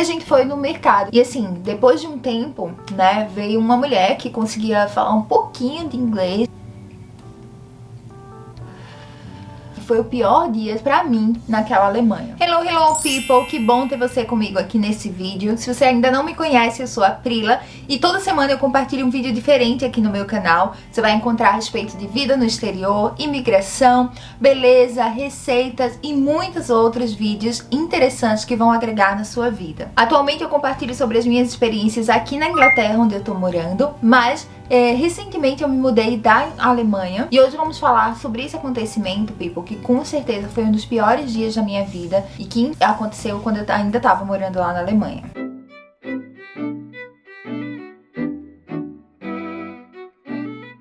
a gente foi no mercado. E assim, depois de um tempo, né, veio uma mulher que conseguia falar um pouquinho de inglês. Foi o pior dia pra mim naquela Alemanha. Hello, hello people, que bom ter você comigo aqui nesse vídeo. Se você ainda não me conhece, eu sou a Prila e toda semana eu compartilho um vídeo diferente aqui no meu canal. Você vai encontrar a respeito de vida no exterior, imigração, beleza, receitas e muitos outros vídeos interessantes que vão agregar na sua vida. Atualmente eu compartilho sobre as minhas experiências aqui na Inglaterra, onde eu tô morando, mas recentemente eu me mudei da Alemanha e hoje vamos falar sobre esse acontecimento, people, que com certeza foi um dos piores dias da minha vida e que aconteceu quando eu ainda estava morando lá na Alemanha.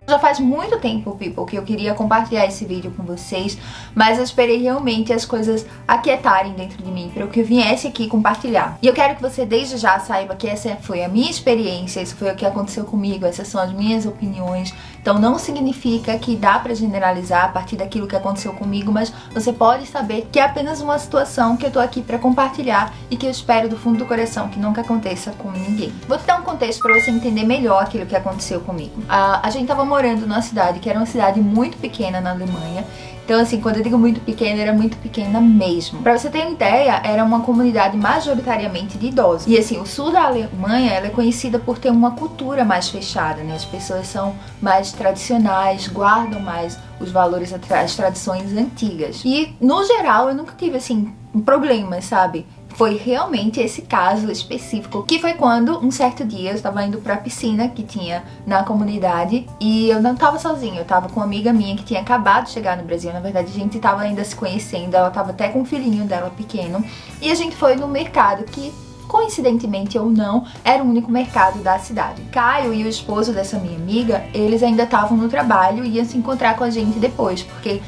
Já faz muito tempo, people, que eu queria compartilhar esse vídeo com vocês, mas eu esperei realmente as coisas aquietarem dentro de mim para que eu viesse aqui compartilhar. E eu quero que você desde já saiba que essa foi a minha experiência, isso foi o que aconteceu comigo, essas são as minhas opiniões. Então não significa que dá pra generalizar a partir daquilo que aconteceu comigo, mas você pode saber que é apenas uma situação que eu tô aqui pra compartilhar e que eu espero do fundo do coração que nunca aconteça com ninguém. Vou te dar um contexto pra você entender melhor aquilo que aconteceu comigo. A gente tava morando numa cidade que era uma cidade muito pequena na Alemanha. Então assim, quando eu digo muito pequena, era muito pequena mesmo. Pra você ter uma ideia, era uma comunidade majoritariamente de idosos. E assim, o sul da Alemanha, ela é conhecida por ter uma cultura mais fechada, né? As pessoas são mais tradicionais, guardam mais os valores, as tradições antigas. E, no geral, eu nunca tive, assim, problemas, sabe? Foi realmente esse caso específico, que foi quando, um certo dia, eu estava indo pra piscina que tinha na comunidade e eu não estava sozinha, eu estava com uma amiga minha que tinha acabado de chegar no Brasil. Na verdade, a gente estava ainda se conhecendo, ela estava até com o filhinho dela pequeno, e a gente foi no mercado que, coincidentemente ou não, era o único mercado da cidade. Caio e o esposo dessa minha amiga, eles ainda estavam no trabalho e iam se encontrar com a gente depois, porque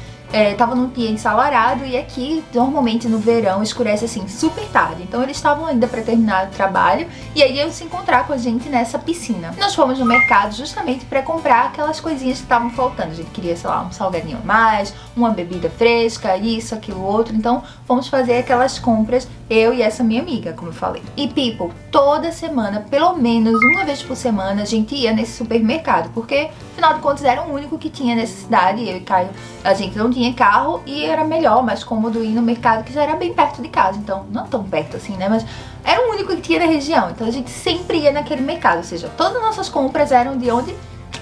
tava num dia ensolarado e aqui normalmente no verão escurece assim super tarde, então eles estavam ainda para terminar o trabalho e aí iam se encontrar com a gente nessa piscina. Nós fomos no mercado justamente para comprar aquelas coisinhas que estavam faltando. A gente queria, sei lá, um salgadinho a mais, uma bebida fresca, isso, aquilo, outro. Então fomos fazer aquelas compras, eu e essa minha amiga, como eu falei. E people, toda semana, pelo menos uma vez por semana, a gente ia nesse supermercado, porque afinal de contas era o único que tinha nessa cidade. Eu e Caio, a gente não tinha carro e era melhor, mais cômodo ir no mercado, que já era bem perto de casa, então não tão perto assim, né, mas era o único que tinha na região, então a gente sempre ia naquele mercado, ou seja, todas as nossas compras eram de onde?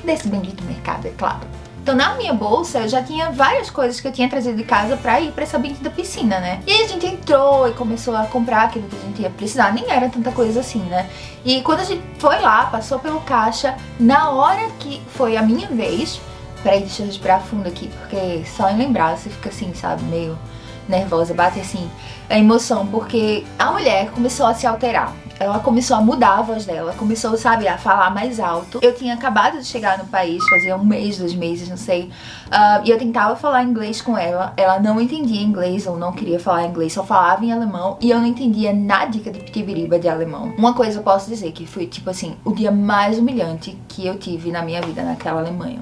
Desse bendito mercado, é claro. Então na minha bolsa eu já tinha várias coisas que eu tinha trazido de casa pra ir pra essa bendita piscina, né? E aí a gente entrou e começou a comprar aquilo que a gente ia precisar, nem era tanta coisa assim, né? E quando a gente foi lá, passou pelo caixa, na hora que foi a minha vez, peraí, deixa eu respirar fundo aqui, porque só em lembrar você fica assim, sabe, meio nervosa, bate assim a emoção, porque a mulher começou a se alterar. Ela começou a mudar a voz dela, começou, sabe, a falar mais alto. Eu tinha acabado de chegar no país, fazia um mês, 2 meses, não sei. E eu tentava falar inglês com ela. Ela não entendia inglês ou não queria falar inglês, só falava em alemão. E eu não entendia nada de pitibiriba de alemão. Uma coisa eu posso dizer, que foi, tipo assim, o dia mais humilhante que eu tive na minha vida naquela Alemanha.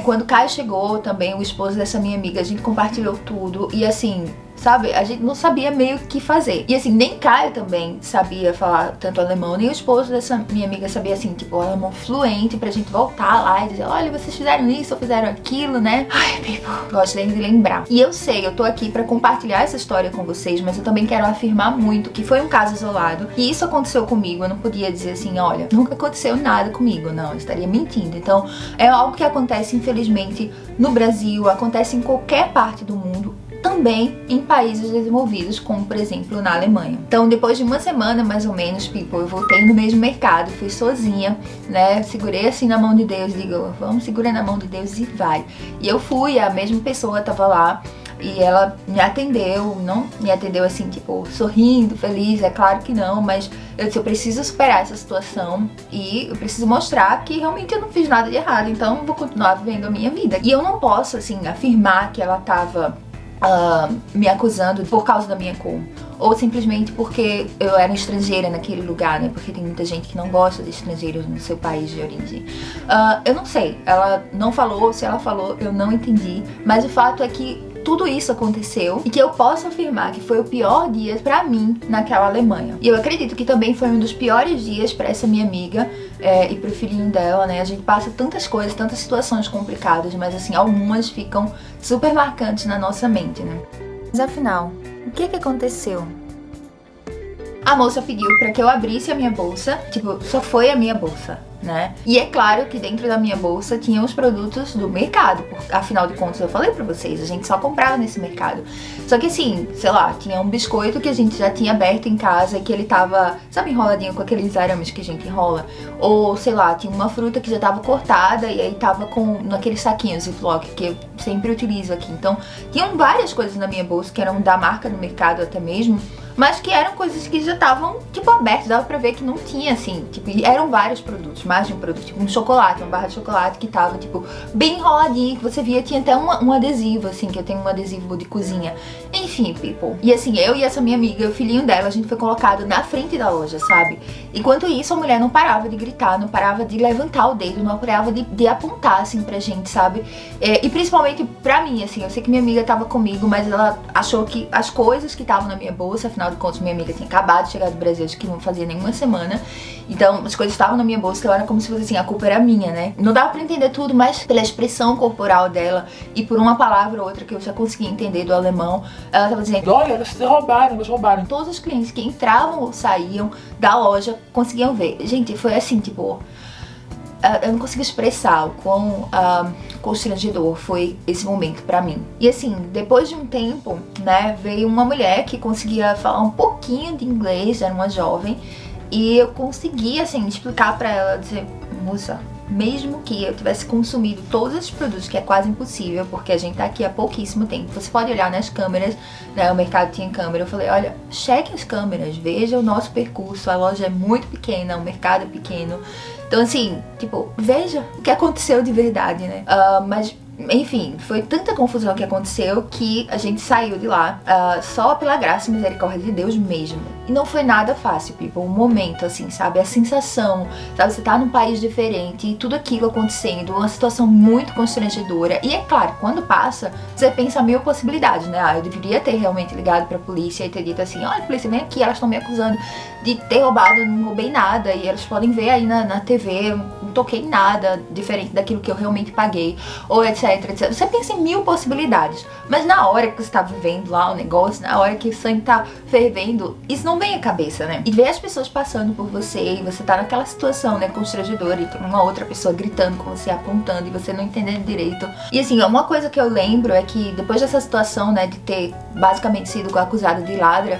Quando o Caio chegou também, o esposo dessa minha amiga, a gente compartilhou tudo e assim, sabe, a gente não sabia meio o que fazer. E assim, nem Caio também sabia falar tanto alemão, nem o esposo dessa minha amiga sabia assim, tipo, alemão fluente pra gente voltar lá e dizer, olha, vocês fizeram isso ou fizeram aquilo, né? Ai, people, gosto nem de lembrar. E eu sei, eu tô aqui pra compartilhar essa história com vocês, mas eu também quero afirmar muito que foi um caso isolado, que isso aconteceu comigo. Eu não podia dizer assim, olha, nunca aconteceu nada comigo, não, eu estaria mentindo. Então, é algo que acontece, infelizmente, no Brasil, acontece em qualquer parte do mundo, também em países desenvolvidos, como por exemplo na Alemanha. Então depois de uma semana mais ou menos, people, eu voltei no mesmo mercado, fui sozinha, né, segurei assim na mão de Deus, digo, vamos, segura na mão de Deus e vai. E eu fui, a mesma pessoa tava lá e ela me atendeu, não me atendeu assim, tipo, sorrindo, feliz, é claro que não, mas eu disse, eu preciso superar essa situação e eu preciso mostrar que realmente eu não fiz nada de errado, então eu vou continuar vivendo a minha vida. E eu não posso, assim, afirmar que ela tava me acusando por causa da minha cor, ou simplesmente porque eu era estrangeira naquele lugar, né? Porque tem muita gente que não gosta de estrangeiros no seu país de origem. Eu não sei, ela não falou, se ela falou, eu não entendi, mas o fato é que tudo isso aconteceu e que eu posso afirmar que foi o pior dia pra mim naquela Alemanha. E eu acredito que também foi um dos piores dias pra essa minha amiga e pro filhinho dela, né? A gente passa tantas coisas, tantas situações complicadas, mas assim, algumas ficam super marcantes na nossa mente, né? Mas afinal, o que aconteceu? A moça pediu pra que eu abrisse a minha bolsa, tipo, só foi a minha bolsa, né? E é claro que dentro da minha bolsa tinham os produtos do mercado, afinal de contas eu falei pra vocês, a gente só comprava nesse mercado. Só que assim, sei lá, tinha um biscoito que a gente já tinha aberto em casa e que ele tava, sabe, enroladinho com aqueles arames que a gente enrola? Ou sei lá, tinha uma fruta que já tava cortada e aí tava naqueles saquinhos Ziploc que eu sempre utilizo aqui. Então, tinham várias coisas na minha bolsa que eram da marca do mercado até mesmo, mas que eram coisas que já estavam, tipo, abertas, dava pra ver que não tinha, assim, tipo, eram vários produtos, mais de um produto, tipo, um chocolate, uma barra de chocolate que tava, tipo, bem enroladinho, que você via, tinha até um adesivo, assim, que eu tenho um adesivo de cozinha. Enfim, people. E assim, eu e essa minha amiga, o filhinho dela, a gente foi colocado na frente da loja, sabe? Enquanto isso, a mulher não parava de gritar, não parava de levantar o dedo, não parava de apontar, assim, pra gente, sabe? E principalmente pra mim, assim, eu sei que minha amiga tava comigo, mas ela achou que as coisas que estavam na minha bolsa, afinal de contas, minha amiga tinha acabado de chegar do Brasil, acho que não fazia nenhuma semana. Então, as coisas estavam na minha bolsa, então era como se fosse assim, a culpa era minha, né? Não dava pra entender tudo, mas pela expressão corporal dela e por uma palavra ou outra que eu já conseguia entender do alemão, ela tava dizendo: olha, eles roubaram, eles roubaram. Todos os clientes que entravam ou saíam da loja conseguiam ver. Gente, foi assim, tipo, eu não consigo expressar o quão constrangedor foi esse momento pra mim. E assim, depois de um tempo, né, veio uma mulher que conseguia falar um pouquinho de inglês, era uma jovem, e eu consegui, assim, explicar pra ela, dizer: moça, mesmo que eu tivesse consumido todos esses produtos, que é quase impossível, porque a gente tá aqui há pouquíssimo tempo, você pode olhar nas câmeras, né, o mercado tinha câmera, eu falei: olha, cheque as câmeras, veja o nosso percurso, a loja é muito pequena, o mercado é pequeno, então assim, tipo, veja o que aconteceu de verdade, né? Mas enfim, foi tanta confusão que aconteceu que a gente saiu de lá só pela graça e misericórdia de Deus mesmo. E não foi nada fácil, people. Um momento, assim, sabe? A sensação, sabe? Você tá num país diferente e tudo aquilo acontecendo, uma situação muito constrangedora. E é claro, quando passa, você pensa mil possibilidades, né? Eu deveria ter realmente ligado pra polícia e ter dito assim: olha, polícia, vem aqui, elas estão me acusando de ter roubado, eu não roubei nada. E elas podem ver aí na TV, eu não toquei em nada diferente daquilo que eu realmente paguei. Ou etc. Você pensa em mil possibilidades, mas na hora que você tá vivendo lá o negócio, na hora que o sangue tá fervendo, isso não vem à cabeça, né? E ver as pessoas passando por você e você tá naquela situação, né, constrangedora, e tem uma outra pessoa gritando com você, apontando, e você não entendendo direito. E assim, uma coisa que eu lembro é que depois dessa situação, né, de ter basicamente sido acusada de ladra,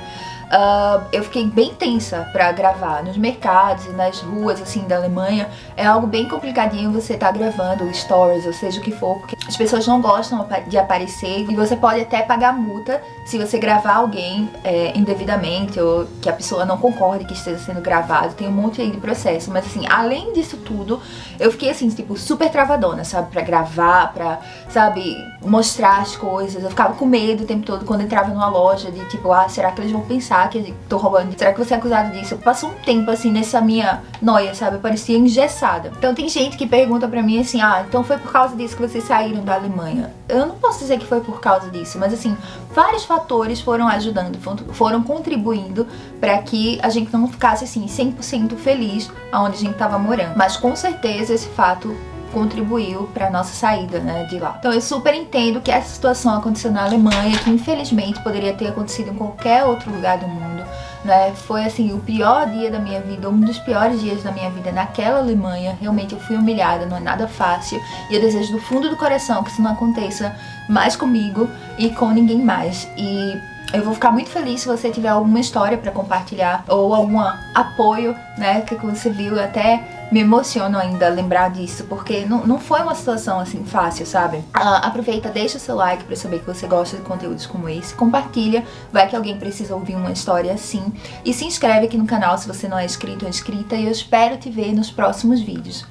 eu fiquei bem tensa pra gravar nos mercados e nas ruas, assim, da Alemanha. É algo bem complicadinho você tá gravando stories, ou seja o que for, porque as pessoas não gostam de aparecer e você pode até pagar multa se você gravar alguém indevidamente, ou que a pessoa não concorde que esteja sendo gravado. Tem um monte aí de processo, mas assim, além disso tudo, eu fiquei assim, tipo, super travadona, sabe, pra gravar, pra, sabe, mostrar as coisas. Eu ficava com medo o tempo todo quando entrava numa loja, de tipo, será que eles vão pensar que eu tô roubando? Será que você é acusado disso? Passou um tempo assim nessa minha noia, sabe? Eu parecia engessada. Então tem gente que pergunta pra mim assim: então foi por causa disso que vocês saíram da Alemanha? Eu não posso dizer que foi por causa disso, mas assim, vários fatores foram ajudando, foram contribuindo pra que a gente não ficasse assim 100% feliz aonde a gente tava morando. Mas com certeza esse fato contribuiu para nossa saída, né, de lá. Então eu super entendo que essa situação aconteceu na Alemanha, que infelizmente poderia ter acontecido em qualquer outro lugar do mundo, né? Foi assim, o pior dia da minha vida, um dos piores dias da minha vida naquela Alemanha. Realmente eu fui humilhada, não é nada fácil, e eu desejo do fundo do coração que isso não aconteça mais comigo e com ninguém mais. E eu vou ficar muito feliz se você tiver alguma história pra compartilhar ou algum apoio, né, que você viu. Até me emociono ainda lembrar disso, porque não foi uma situação assim fácil, sabe? Aproveita, deixa o seu like pra saber que você gosta de conteúdos como esse, compartilha, vai que alguém precisa ouvir uma história assim, e se inscreve aqui no canal se você não é inscrito ou inscrita, e eu espero te ver nos próximos vídeos.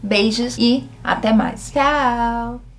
Beijos e até mais. Tchau!